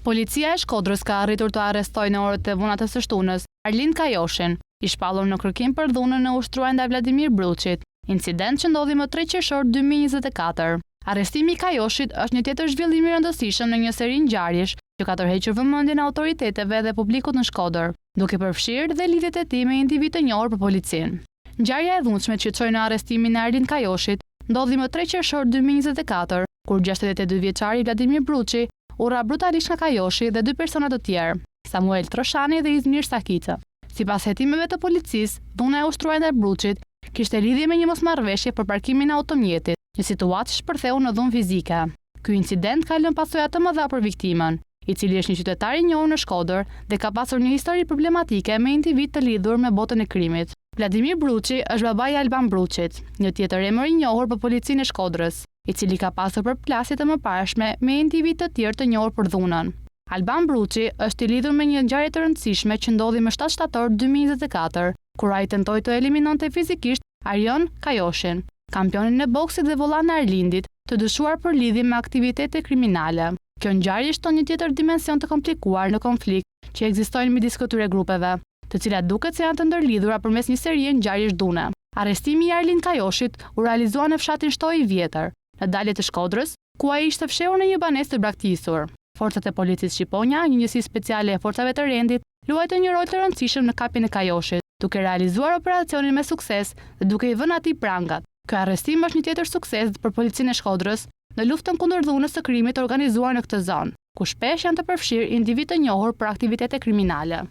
Policia e Shkodrës ka arritur të arrestojë në orët e vonë të së shtunës Arlind Kajoshin, i shpallur në kërkim për dhunën e ushtruar ndaj Vladimir Bruçit, incident që ndodhi më 3 qershor 2024. Arrestimi i Kajoshit është një tjetër zhvillim i rëndësishëm në një seri ngjarjesh që ka tërhequr vëmendjen e autoriteteve dhe publikut në Shkodër, duke përfshirë dhe lidhjet e tij me individ të njohur për policinë. Ngjarja e dhunshme që çoi në arrestimin e Arlind Kajoshit ndodhi më 3 qershor 2024, kur 62 vjeçari Vladimir Bruçi urra brutalisht nga Kajoshi dhe 2 persona të tjerë, Samuel Troshani dhe Izmir Sakica. Sipas hetimeve të policisë, dhuna e ushtruar ndaj Bruçit kishte lidhje me një mosmarrëveshje për parkimin e automjetit, një situatë që shpërtheu në dhunë fizike. Ky incident ka lënë pasoja të mëdha për viktimën, i cili është një qytetar i njohur në Shkodër dhe ka pasur një histori problematike me individ të lidhur me botën e krimit. Vladimir Bruçi është babai i Alban Bruçit, një tjetër emër i njohur për policinë e Shkodrës, i cili ka pasur përplasje të mëparshme me individ të tjerë të njohur për dhunën. Alban Bruçi është i lidhur me një ngjarje të rëndësishme që ndodhi më 7 shtator 2024, kur ai tentoi të eliminonte fizikisht Arlind Kajoshin, kampionin e boksit dhe vollan e Arlindit, të dyshuar për lidhje me aktivitete kriminale. Kjo ngjarje shton një tjetër dimension të komplikuar në konflikt që ekzistojnë midis këtyre grupeve, të cilat duket se janë të ndërlidhura përmes një serie ngjarjesh dhune. Arrestimi i Arlind Kajoshit u realizua në fshatin Shtoj i Vjetër, në dalje të Shkodrës, ku ai ishte fshehur në një banesë të braktisur. Forcat e policisë Shqiponja, një njësi speciale e forcave të rendit, luajtën një rol të rëndësishëm në kapjen e Kajoshit, duke realizuar operacionin me sukses dhe duke i vënë atij prangat. Ky arrestim është një tjetër sukses për policinë e Shkodrës në luftën kundër dhunës së krimit të organizuar në këtë zonë, ku shpesh janë të përfshirë individ të njohur për aktivitete kriminale.